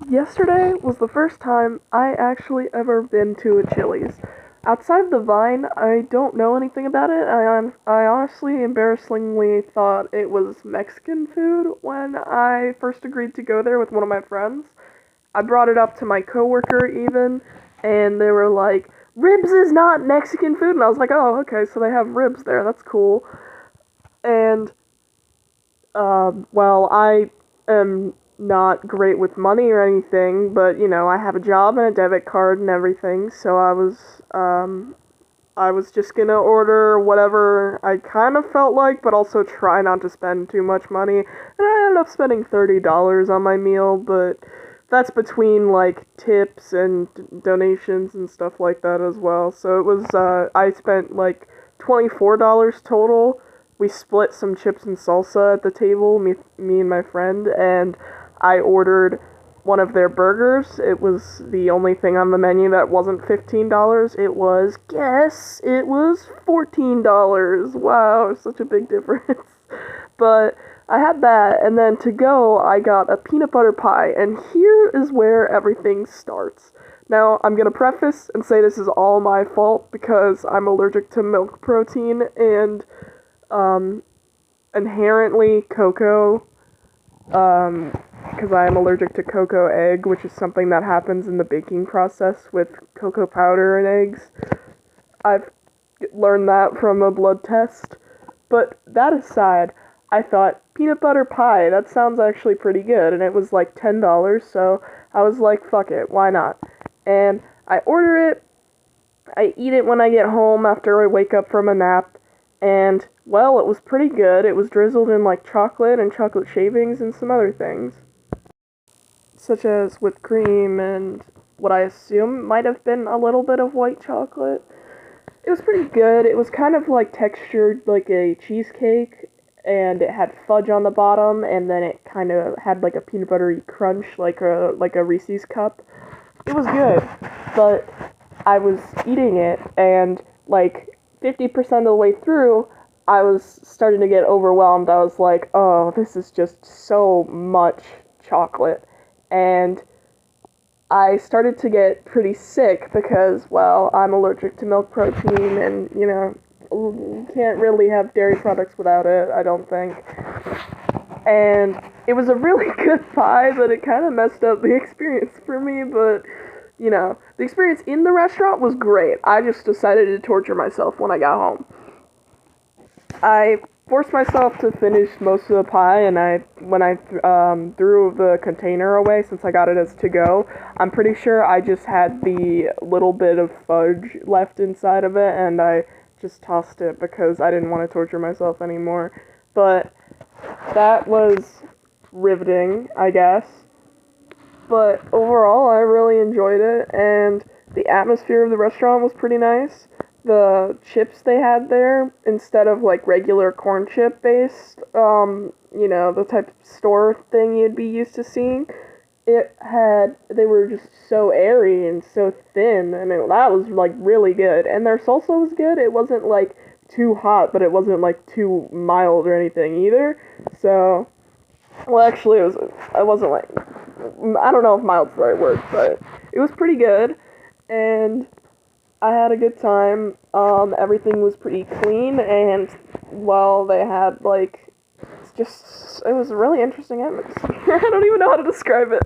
Yesterday was the first time I actually ever been to a Chili's. Outside of the Vine, I don't know anything about it. I honestly, embarrassingly thought it was Mexican food when I first agreed to go there with one of my friends. I brought it up to my coworker even, and they were like, "Ribs is not Mexican food," and I was like, "Oh, okay, so they have ribs there. That's cool." And well, I am not great with money or anything, but I have a job and a debit card and everything, so I was just gonna order whatever I kind of felt like, but also try not to spend too much money. And I ended up spending $30 on my meal, but that's between like tips and donations and stuff like that as well. So it was I spent like $24 total. We split some chips and salsa at the table, me and my friend, and I ordered one of their burgers. It was the only thing on the menu that wasn't $15. It was, guess, it was $14. Wow, such a big difference. But I had that, and then to go, I got a peanut butter pie, and here is where everything starts. Now, I'm gonna preface and say this is all my fault because I'm allergic to milk protein and inherently cocoa, because I am allergic to cocoa egg, which is something that happens in the baking process with cocoa powder and eggs. I've learned that from a blood test. But that aside, I thought, peanut butter pie, that sounds actually pretty good, and it was like $10, so I was like, fuck it, why not? And I order it, I eat it when I get home after I wake up from a nap, and, well, it was pretty good. It was drizzled in, like, chocolate and chocolate shavings and some other things, such as whipped cream and what I assume might have been a little bit of white chocolate. It was pretty good. It was kind of, like, textured like a cheesecake, and it had fudge on the bottom, and then it kind of had, like, a peanut buttery crunch, like a Reese's cup. It was good, but I was eating it, and, like, 50% of the way through, I was starting to get overwhelmed. I was like, oh, this is just so much chocolate. And I started to get pretty sick because, well, I'm allergic to milk protein and, you can't really have dairy products without it, I don't think. And it was a really good pie, but it kind of messed up the experience for me, but the experience in the restaurant was great. I just decided to torture myself when I got home. I forced myself to finish most of the pie, and when I threw the container away, since I got it as to go, I'm pretty sure I just had the little bit of fudge left inside of it, and I just tossed it because I didn't want to torture myself anymore. But that was riveting, I guess. But overall, I really enjoyed it, and the atmosphere of the restaurant was pretty nice. The chips they had there, instead of like regular corn chip based, the type of store thing you'd be used to seeing, they were just so airy and so thin, and that was like really good. And their salsa was good. It wasn't like too hot, but it wasn't like too mild or anything either. So, well, actually, it wasn't like, I don't know if mild's the right word, but it was pretty good, and I had a good time. Everything was pretty clean, and, well, they had, like, it was a really interesting atmosphere. I don't even know how to describe it.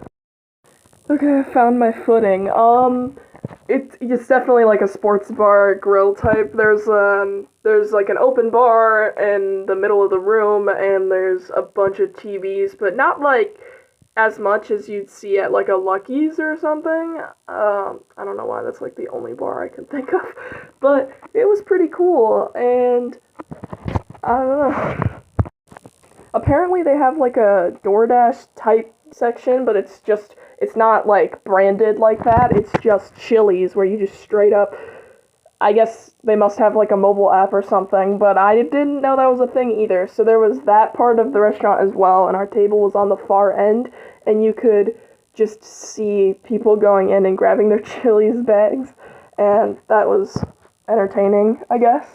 Okay, I found my footing. It's definitely like a sports bar grill type. There's like an open bar in the middle of the room, and there's a bunch of TVs, but not like as much as you'd see at like a Lucky's or something. I don't know why that's like the only bar I can think of, but it was pretty cool, and I don't know. Apparently they have like a DoorDash type section, but it's not like branded like that. It's just Chili's where you just straight up, I guess they must have like a mobile app or something, but I didn't know that was a thing either. So there was that part of the restaurant as well, and our table was on the far end, and you could just see people going in and grabbing their Chili's bags, and that was entertaining, I guess.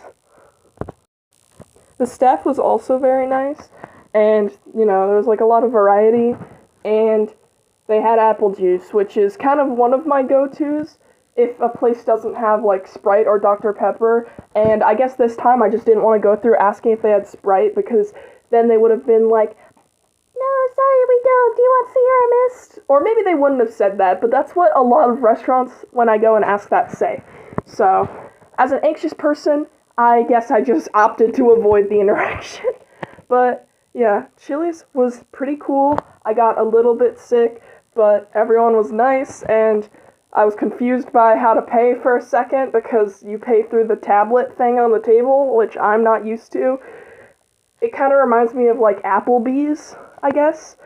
The staff was also very nice, and, there was like a lot of variety, and they had apple juice, which is kind of one of my go-tos if a place doesn't have, like, Sprite or Dr. Pepper. And I guess this time I just didn't want to go through asking if they had Sprite, because then they would have been like, no, sorry, we don't. Do you want Sierra Mist? Or maybe they wouldn't have said that, but that's what a lot of restaurants, when I go and ask that, say. So, as an anxious person, I guess I just opted to avoid the interaction. But, yeah, Chili's was pretty cool. I got a little bit sick, but everyone was nice, and I was confused by how to pay for a second, because you pay through the tablet thing on the table, which I'm not used to. It kind of reminds me of, like, Applebee's, I guess,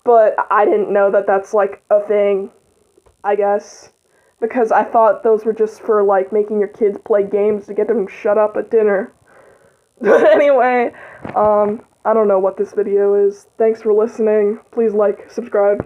but I didn't know that that's, like, a thing, I guess, because I thought those were just for, like, making your kids play games to get them shut up at dinner. Anyway, I don't know what this video is. Thanks for listening. Please like, subscribe.